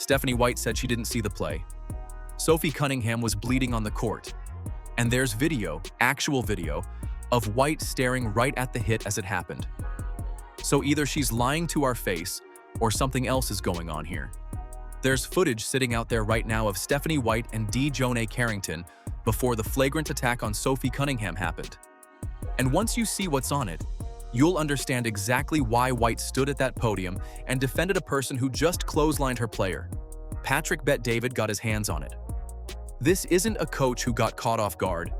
Stephanie White said she didn't see the play. Sophie Cunningham was bleeding on the court. And there's video, actual video, of White staring right at the hit as it happened. So either she's lying to our face, or something else is going on here. There's footage sitting out there right now of Stephanie White and DiJonai Carrington before the flagrant attack on Sophie Cunningham happened. And once you see what's on it, you'll understand exactly why White stood at that podium and defended a person who just clotheslined her player. Patrick Bet-David got his hands on it. This isn't a coach who got caught off guard.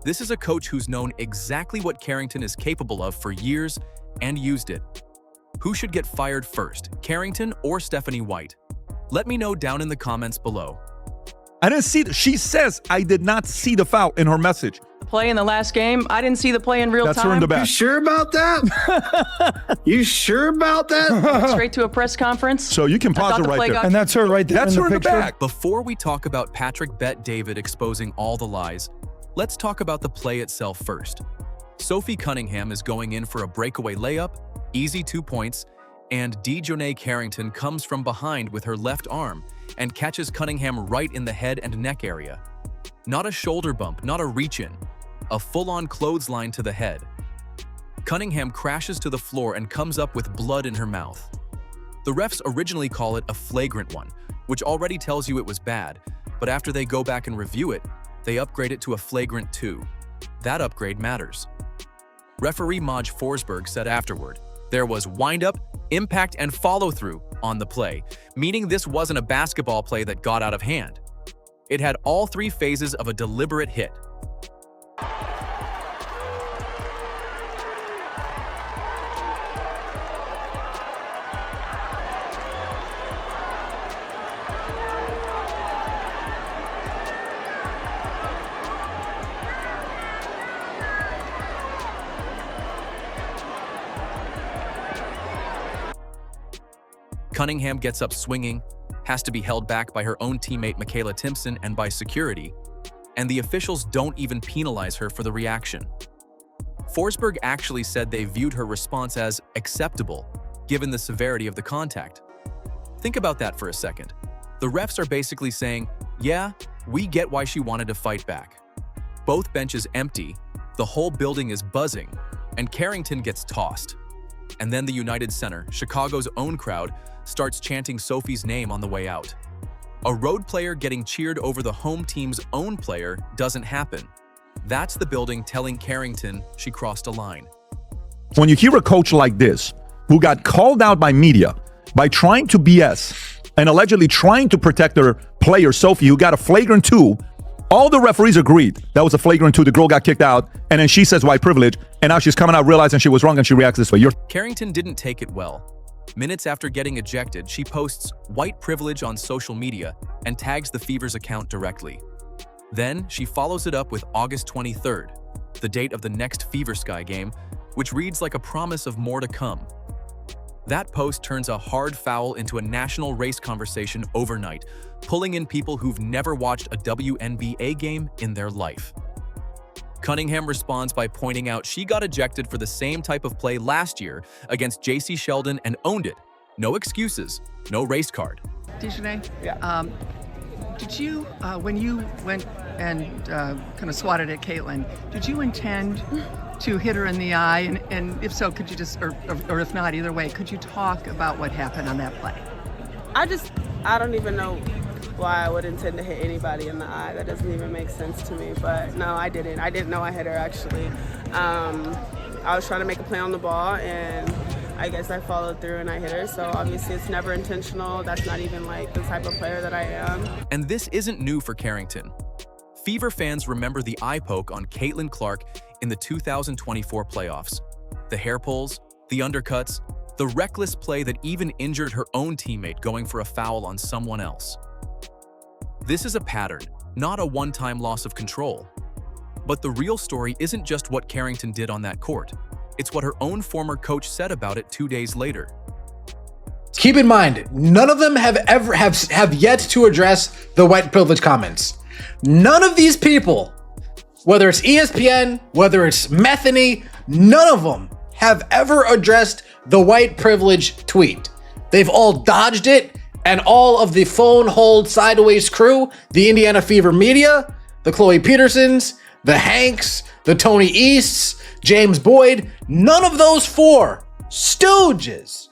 This is a coach who's known exactly what Carrington is capable of for years and used it. Who should get fired first, Carrington or Stephanie White? Let me know down in the comments below. I didn't see she says I did not see the foul in her message. Play in the last game. I didn't see the play in real time. That's her in the back. You sure about that? You sure about that? Straight to a press conference. So you can pause it right there. And that's her right there. That's her in the back. Before we talk about Patrick Bet-David exposing all the lies, let's talk about the play itself first. Sophie Cunningham is going in for a breakaway layup, easy 2 points, and DiJonai Carrington comes from behind with her left arm and catches Cunningham right in the head and neck area. Not a shoulder bump, not a reach-in, a full-on clothesline to the head. Cunningham crashes to the floor and comes up with blood in her mouth. The refs originally call it a flagrant one, which already tells you it was bad, but after they go back and review it, they upgrade it to a flagrant 2. That upgrade matters. Referee Maj Forsberg said afterward, there was wind-up, impact, and follow-through on the play, meaning this wasn't a basketball play that got out of hand. It had all 3 phases of a deliberate hit. Cunningham gets up swinging, has to be held back by her own teammate Michaela Timpson and by security, and the officials don't even penalize her for the reaction. Forsberg actually said they viewed her response as acceptable, given the severity of the contact. Think about that for a second. The refs are basically saying, yeah, we get why she wanted to fight back. Both benches empty, the whole building is buzzing, and Carrington gets tossed. And then the United Center, Chicago's own crowd, starts chanting Sophie's name on the way out. A road player getting cheered over the home team's own player doesn't happen. That's the building telling Carrington she crossed a line. When you hear a coach like this, who got called out by media by trying to BS and allegedly trying to protect her player, Sophie, who got a flagrant 2, all the referees agreed that was a flagrant 2. The girl got kicked out, and then she says white privilege, and now she's coming out realizing she was wrong, and she reacts this way. Carrington didn't take it well. Minutes after getting ejected, she posts white privilege on social media and tags the Fever's account directly. Then, she follows it up with August 23rd, the date of the next Fever Sky game, which reads like a promise of more to come. That post turns a hard foul into a national race conversation overnight, pulling in people who've never watched a WNBA game in their life. Cunningham responds by pointing out she got ejected for the same type of play last year against JC Sheldon and owned it. No excuses, no race card. DiJonai, did you, when you went and kind of swatted at Caitlyn, did you intend to hit her in the eye? And if so, could you just, or if not, either way, could you talk about what happened on that play? I don't even know why I would intend to hit anybody in the eye. That doesn't even make sense to me. But no, I didn't. I didn't know I hit her, actually. I was trying to make a play on the ball, and I guess I followed through and I hit her. So obviously it's never intentional. That's not even like the type of player that I am. And this isn't new for Carrington. Fever fans remember the eye poke on Caitlyn Clark in the 2024 playoffs. The hair pulls, the undercuts, the reckless play that even injured her own teammate going for a foul on someone else. This is a pattern, not a one-time loss of control. But the real story isn't just what Carrington did on that court. It's what her own former coach said about it 2 days later. Keep in mind, none of them have yet to address the white privilege comments. None of these people, whether it's ESPN, whether it's Metheny, none of them have ever addressed the white privilege tweet. They've all dodged it and all of the phone hold sideways crew, the Indiana Fever media, the Chloe Petersons, the Hanks, the Tony Easts, James Boyd, none of those four stooges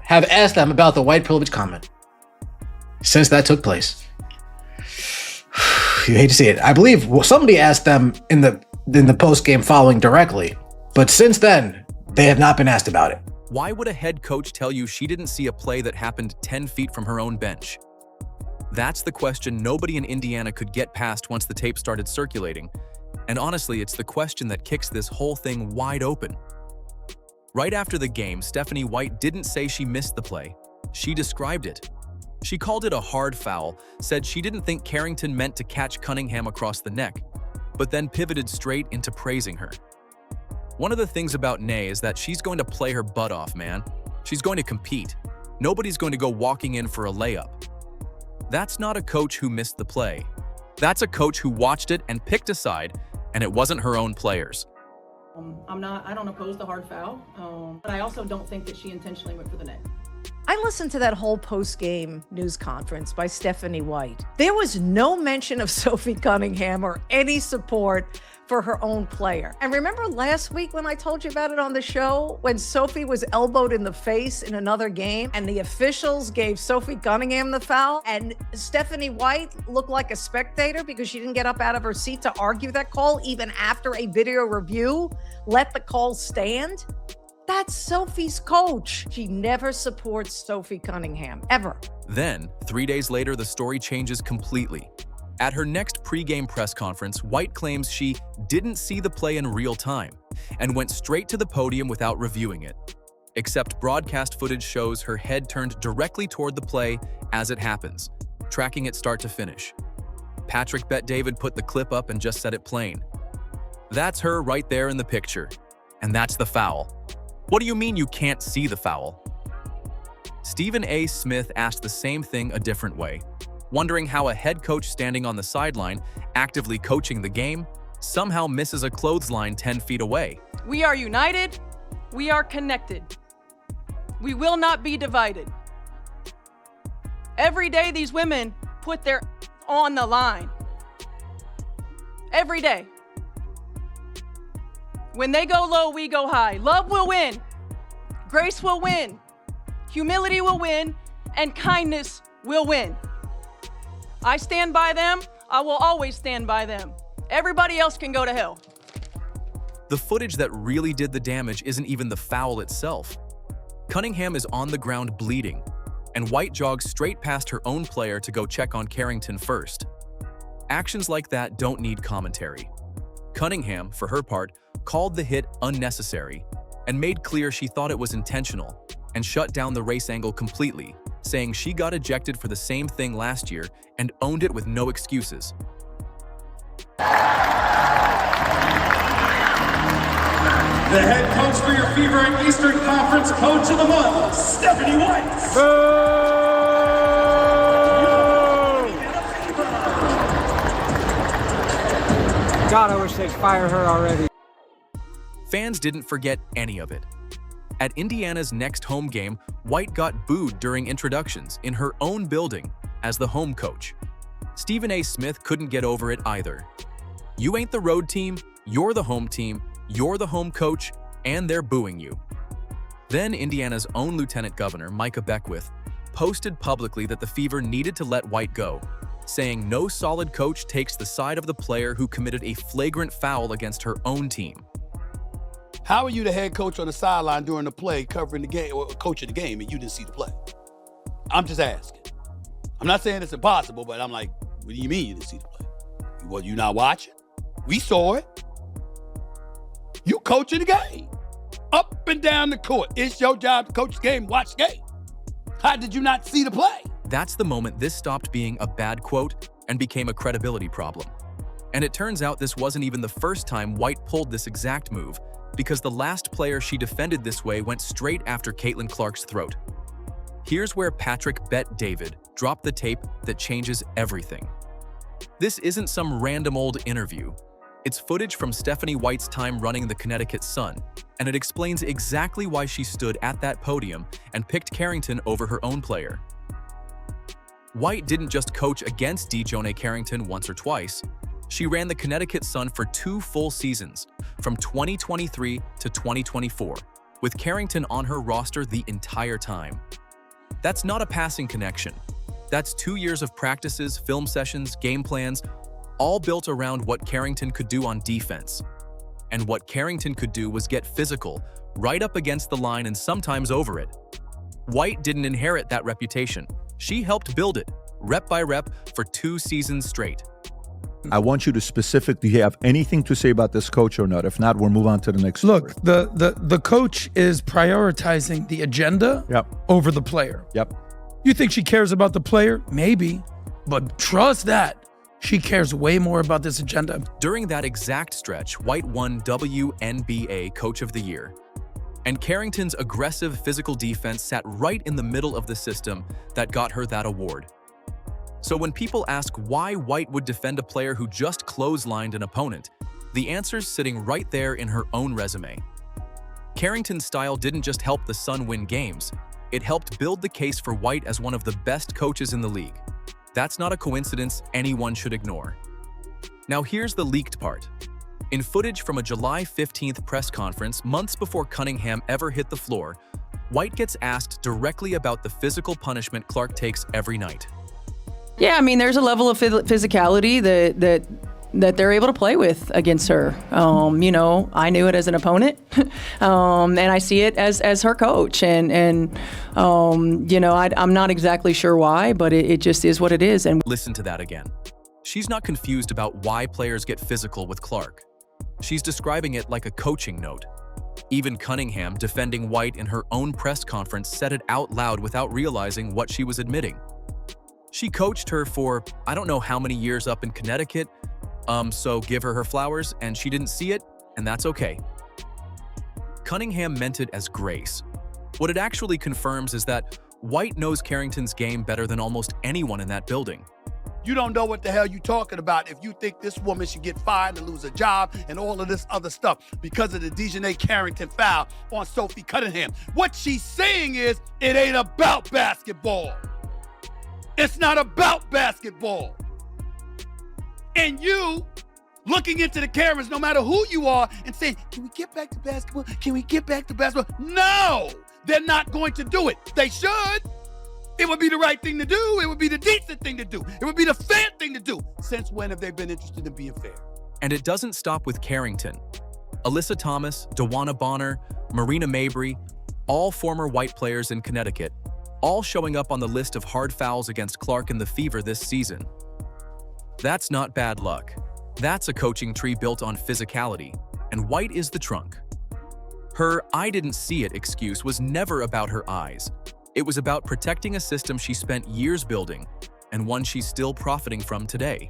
have asked them about the white privilege comment since that took place. You hate to see it. I believe somebody asked them in the post-game following directly, but since then, they have not been asked about it. Why would a head coach tell you she didn't see a play that happened 10 feet from her own bench? That's the question nobody in Indiana could get past once the tape started circulating. And honestly, it's the question that kicks this whole thing wide open. Right after the game, Stephanie White didn't say she missed the play. She described it. She called it a hard foul, said she didn't think Carrington meant to catch Cunningham across the neck, but then pivoted straight into praising her. One of the things about Nay is that she's going to play her butt off, man. She's going to compete. Nobody's going to go walking in for a layup. That's not a coach who missed the play. That's a coach who watched it and picked a side, and it wasn't her own players. I don't oppose the hard foul, but I also don't think that she intentionally went for the net. I listened to that whole post-game news conference by Stephanie White. There was no mention of Sophie Cunningham or any support for her own player. And remember last week when I told you about it on the show, when Sophie was elbowed in the face in another game and the officials gave Sophie Cunningham the foul and Stephanie White looked like a spectator because she didn't get up out of her seat to argue that call even after a video review let the call stand? That's Sophie's coach. She never supports Sophie Cunningham, ever. Then, 3 days later, the story changes completely. At her next pre-game press conference, White claims she didn't see the play in real time and went straight to the podium without reviewing it. Except broadcast footage shows her head turned directly toward the play as it happens, tracking it start to finish. Patrick Bet-David put the clip up and just said it plain. That's her right there in the picture, and that's the foul. What do you mean you can't see the foul? Stephen A. Smith asked the same thing a different way, wondering how a head coach standing on the sideline, actively coaching the game, somehow misses a clothesline 10 feet away. We are united. We are connected. We will not be divided. Every day these women put their on the line. Every day. When they go low, we go high. Love will win. Grace will win. Humility will win. And kindness will win. I stand by them. I will always stand by them. Everybody else can go to hell. The footage that really did the damage isn't even the foul itself. Cunningham is on the ground bleeding, and White jogs straight past her own player to go check on Carrington first. Actions like that don't need commentary. Cunningham, for her part, called the hit unnecessary and made clear she thought it was intentional and shut down the race angle completely, saying she got ejected for the same thing last year and owned it with no excuses. The head coach for your Fever and Eastern Conference Coach of the Month, Stephanie White. God, I wish they'd fire her already. Fans didn't forget any of it. At Indiana's next home game, White got booed during introductions in her own building as the home coach. Stephen A. Smith couldn't get over it either. You ain't the road team, you're the home team, you're the home coach, and they're booing you. Then Indiana's own Lieutenant Governor, Micah Beckwith, posted publicly that the Fever needed to let White go, saying no solid coach takes the side of the player who committed a flagrant foul against her own team. How are you the head coach on the sideline during the play, covering the game, or coaching the game, and you didn't see the play? I'm just asking. I'm not saying it's impossible, but I'm like, what do you mean you didn't see the play? Well, you not watching? We saw it. You coaching the game. Up and down the court. It's your job to coach the game, watch the game. How did you not see the play? That's the moment this stopped being a bad quote and became a credibility problem. And it turns out this wasn't even the first time White pulled this exact move, because the last player she defended this way went straight after Caitlyn Clark's throat. Here's where Patrick Bet-David dropped the tape that changes everything. This isn't some random old interview. It's footage from Stephanie White's time running the Connecticut Sun, and it explains exactly why she stood at that podium and picked Carrington over her own player. White didn't just coach against DiJonai Carrington once or twice. She ran the Connecticut Sun for 2 full seasons, from 2023 to 2024, with Carrington on her roster the entire time. That's not a passing connection. That's 2 years of practices, film sessions, game plans, all built around what Carrington could do on defense. And what Carrington could do was get physical, right up against the line and sometimes over it. White didn't inherit that reputation. She helped build it, rep by rep, for 2 seasons straight. I want you to specifically have anything to say about this coach or not. If not, we'll move on to the next Look, story. the coach is prioritizing the agenda over the player. Yep. You think she cares about the player? Maybe. But trust that. She cares way more about this agenda. During that exact stretch, White won WNBA Coach of the Year. And Carrington's aggressive physical defense sat right in the middle of the system that got her that award. So when people ask why White would defend a player who just clotheslined an opponent, the answer's sitting right there in her own resume. Carrington's style didn't just help the Sun win games, it helped build the case for White as one of the best coaches in the league. That's not a coincidence anyone should ignore. Now here's the leaked part. In footage from a July 15th press conference months before Cunningham ever hit the floor, White gets asked directly about the physical punishment Clark takes every night. Yeah, I mean, there's a level of physicality that they're able to play with against her. You know, I knew it as an opponent, and I see it as her coach. And you know, I'm not exactly sure why, but it just is what it is. And listen to that again. She's not confused about why players get physical with Clark. She's describing it like a coaching note. Even Cunningham, defending White in her own press conference, said it out loud without realizing what she was admitting. She coached her for I don't know how many years up in Connecticut, so give her flowers, and she didn't see it, and that's okay. Cunningham meant it as grace. What it actually confirms is that White knows Carrington's game better than almost anyone in that building. You don't know what the hell you're talking about if you think this woman should get fired and lose a job and all of this other stuff because of the DiJonai Carrington foul on Sophie Cunningham. What she's saying is it ain't about basketball. It's not about basketball. And you looking into the cameras, no matter who you are, and saying, can we get back to basketball? Can we get back to basketball? No, they're not going to do it. They should. It would be the right thing to do. It would be the decent thing to do. It would be the fair thing to do. Since when have they been interested in being fair? And it doesn't stop with Carrington. Alyssa Thomas, DeWanna Bonner, Marina Mabry, all former White players in Connecticut, all showing up on the list of hard fouls against Clark in the Fever this season. That's not bad luck. That's a coaching tree built on physicality, and White is the trunk. Her "I didn't see it" excuse was never about her eyes. It was about protecting a system she spent years building, and one she's still profiting from today.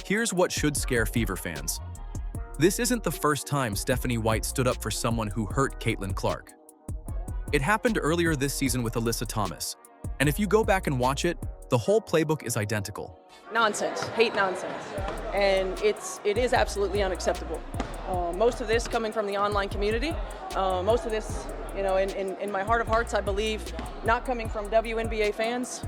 Here's what should scare Fever fans. This isn't the first time Stephanie White stood up for someone who hurt Caitlyn Clark. It happened earlier this season with Alyssa Thomas, and if you go back and watch it, the whole playbook is identical. nonsense, hate nonsense, and it is absolutely unacceptable. Most of this coming from the online community, most of this, you know, in my heart of hearts, I believe, not coming from WNBA fans,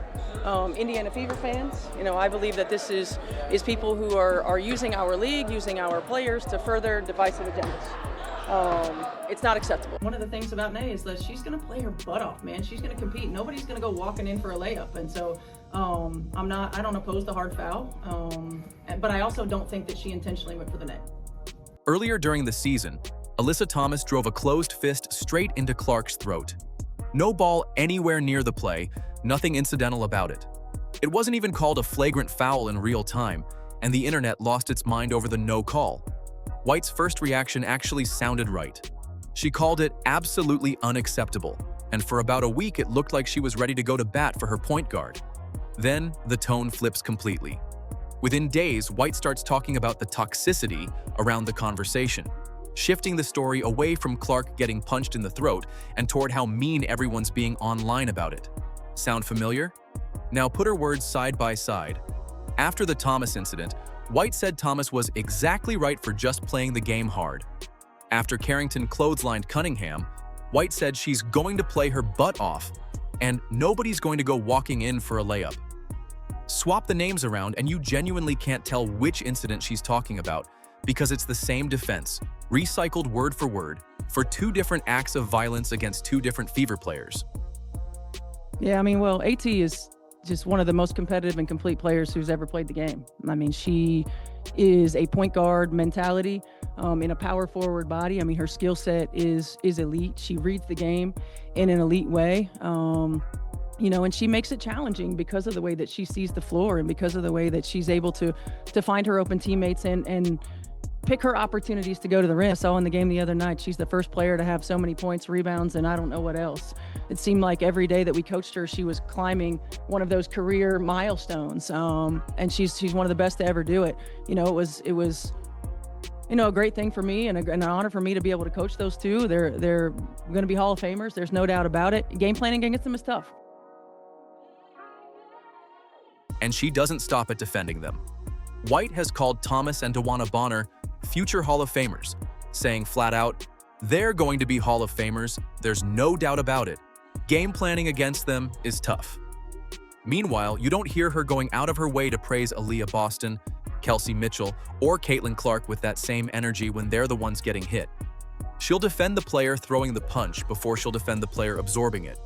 Indiana Fever fans. You know, I believe that this is people who are using our league, using our players to further divisive agendas. It's not acceptable. One of the things about Nay is that she's going to play her butt off, man. She's going to compete. Nobody's going to go walking in for a layup, and so I don't oppose the hard foul, but I also don't think that she intentionally went for the net. Earlier during the season, Alyssa Thomas drove a closed fist straight into Clark's throat. No ball anywhere near the play, nothing incidental about it. It wasn't even called a flagrant foul in real time, and the internet lost its mind over the no call. White's first reaction actually sounded right. She called it absolutely unacceptable, and for about a week it looked like she was ready to go to bat for her point guard. Then the tone flips completely. Within days, White starts talking about the toxicity around the conversation, shifting the story away from Clark getting punched in the throat and toward how mean everyone's being online about it. Sound familiar? Now put her words side by side. After the Thomas incident, White said Thomas was exactly right for just playing the game hard. After Carrington clotheslined Cunningham, White said she's going to play her butt off, and nobody's going to go walking in for a layup. Swap the names around and you genuinely can't tell which incident she's talking about because it's the same defense, recycled word for two different acts of violence against two different Fever players. Yeah, I mean, well, AT is just one of the most competitive and complete players who's ever played the game. I mean, she is a point guard mentality in a power forward body. I mean, her skill set is elite. She reads the game in an elite way. And she makes it challenging because of the way that she sees the floor and because of the way that she's able to find her open teammates and pick her opportunities to go to the rim. I saw in the game the other night, she's the first player to have so many points, rebounds, and I don't know what else. It seemed like every day that we coached her, she was climbing one of those career milestones. And she's one of the best to ever do it. It was a great thing for me and an honor for me to be able to coach those two. They're going to be Hall of Famers. There's no doubt about it. Game planning against them is tough. And she doesn't stop at defending them. White has called Thomas and DeWanna Bonner future Hall of Famers, saying flat out, they're going to be Hall of Famers, there's no doubt about it. Game planning against them is tough. Meanwhile, you don't hear her going out of her way to praise Aaliyah Boston, Kelsey Mitchell, or Caitlyn Clark with that same energy when they're the ones getting hit. She'll defend the player throwing the punch before she'll defend the player absorbing it.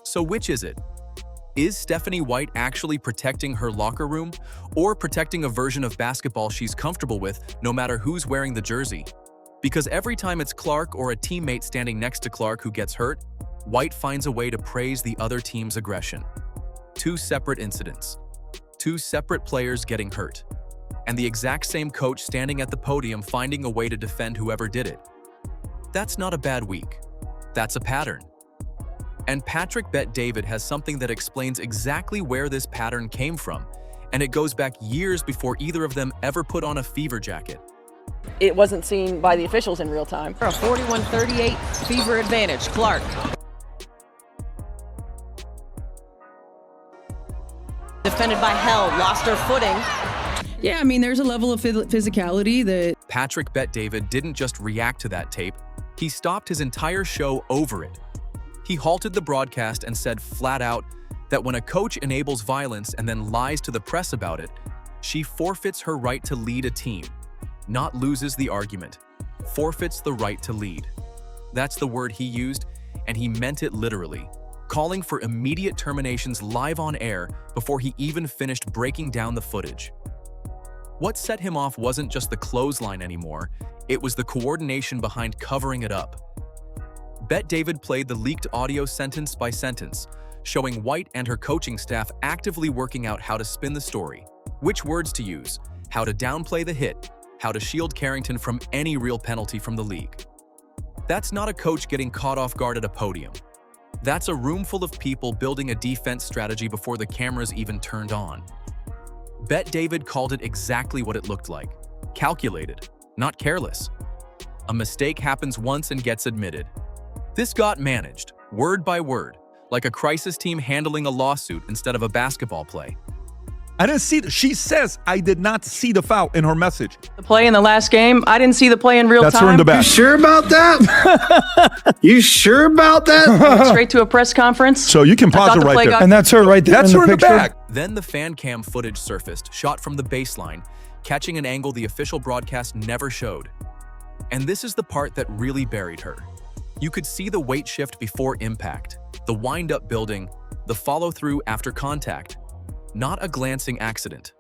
So which is it? Is Stephanie White actually protecting her locker room or protecting a version of basketball she's comfortable with no matter who's wearing the jersey? Because every time it's Clark or a teammate standing next to Clark who gets hurt, White finds a way to praise the other team's aggression. Two separate incidents. Two separate players getting hurt. And the exact same coach standing at the podium finding a way to defend whoever did it. That's not a bad week. That's a pattern. And Patrick Bet-David has something that explains exactly where this pattern came from, and it goes back years before either of them ever put on a Fever jacket. It wasn't seen by the officials in real time. A 41-38 Fever advantage. Clark. Defended by Hell, lost her footing. Yeah, I mean, there's a level of physicality that... Patrick Bet-David didn't just react to that tape, he stopped his entire show over it. He halted the broadcast and said flat out that when a coach enables violence and then lies to the press about it, she forfeits her right to lead a team, not loses the argument, forfeits the right to lead. That's the word he used, and he meant it literally, calling for immediate terminations live on air before he even finished breaking down the footage. What set him off wasn't just the clothesline anymore, it was the coordination behind covering it up. Bet-David played the leaked audio sentence by sentence, showing White and her coaching staff actively working out how to spin the story, which words to use, how to downplay the hit, how to shield Carrington from any real penalty from the league. That's not a coach getting caught off guard at a podium. That's a room full of people building a defense strategy before the cameras even turned on. Bet-David called it exactly what it looked like. Calculated, not careless. A mistake happens once and gets admitted. This got managed, word by word, like a crisis team handling a lawsuit instead of a basketball play. I didn't see. She says, I did not see the foul in her message. The play in the last game, I didn't see the play in real time. That's her in the back. You sure about that? You sure about that? Straight to a press conference. So you can pause it right there. And that's her right there. That's her in the back. Then the fan cam footage surfaced, shot from the baseline, catching an angle the official broadcast never showed. And this is the part that really buried her. You could see the weight shift before impact, the wind-up building, the follow-through after contact. Not a glancing accident.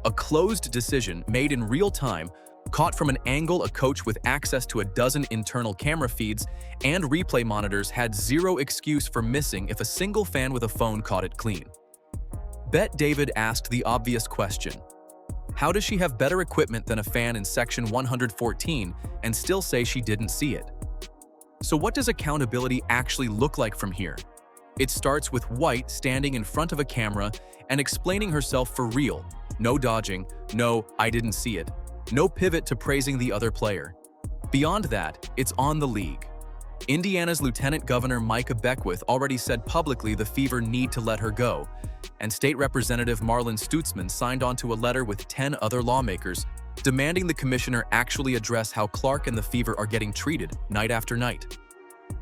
A closed decision made in real time, caught from an angle a coach with access to a dozen internal camera feeds and replay monitors had zero excuse for missing if a single fan with a phone caught it clean. Bet-David asked the obvious question. How does she have better equipment than a fan in section 114 and still say she didn't see it? So what does accountability actually look like from here? It starts with White standing in front of a camera and explaining herself for real. No dodging, no, I didn't see it. No pivot to praising the other player. Beyond that, it's on the league. Indiana's Lieutenant Governor Micah Beckwith already said publicly the Fever need to let her go, and State Representative Marlon Stutzman signed onto a letter with 10 other lawmakers demanding the commissioner actually address how Clark and the Fever are getting treated night after night.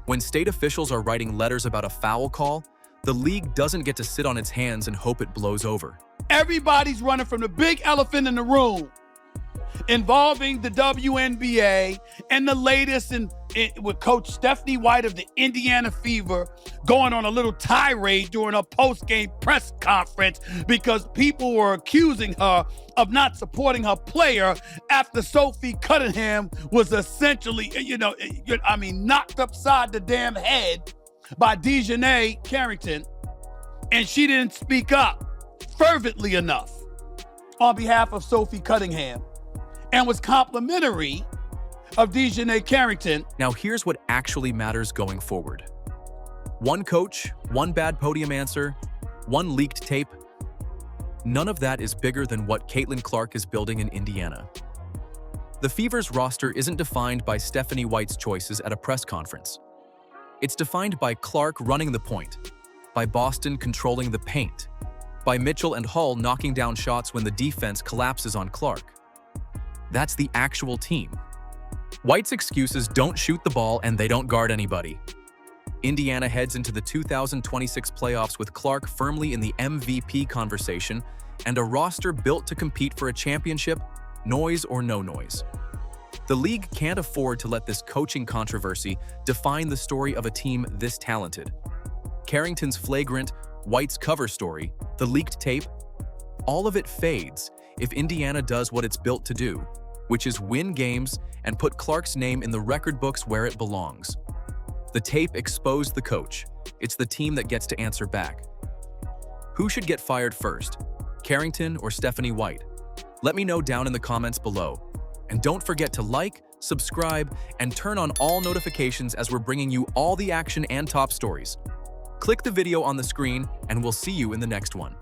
When state officials are writing letters about a foul call, the league doesn't get to sit on its hands and hope it blows over. Everybody's running from the big elephant in the room involving the WNBA and the latest with Coach Stephanie White of the Indiana Fever going on a little tirade during a post-game press conference because people were accusing her of not supporting her player after Sophie Cunningham was essentially, knocked upside the damn head by DiJonai Carrington, and she didn't speak up fervently enough on behalf of Sophie Cunningham and was complimentary of DiJonai Carrington. Now here's what actually matters going forward. One coach, one bad podium answer, one leaked tape. None of that is bigger than what Caitlyn Clark is building in Indiana. The Fever's roster isn't defined by Stephanie White's choices at a press conference. It's defined by Clark running the point, by Boston controlling the paint, by Mitchell and Hull knocking down shots when the defense collapses on Clark. That's the actual team. White's excuses don't shoot the ball and they don't guard anybody. Indiana heads into the 2026 playoffs with Clark firmly in the MVP conversation and a roster built to compete for a championship, noise or no noise. The league can't afford to let this coaching controversy define the story of a team this talented. Carrington's flagrant, White's cover story, the leaked tape, all of it fades if Indiana does what it's built to do, which is win games and put Clark's name in the record books where it belongs. The tape exposed the coach. It's the team that gets to answer back. Who should get fired first, Carrington or Stephanie White? Let me know down in the comments below. And don't forget to like, subscribe, and turn on all notifications as we're bringing you all the action and top stories. Click the video on the screen, and we'll see you in the next one.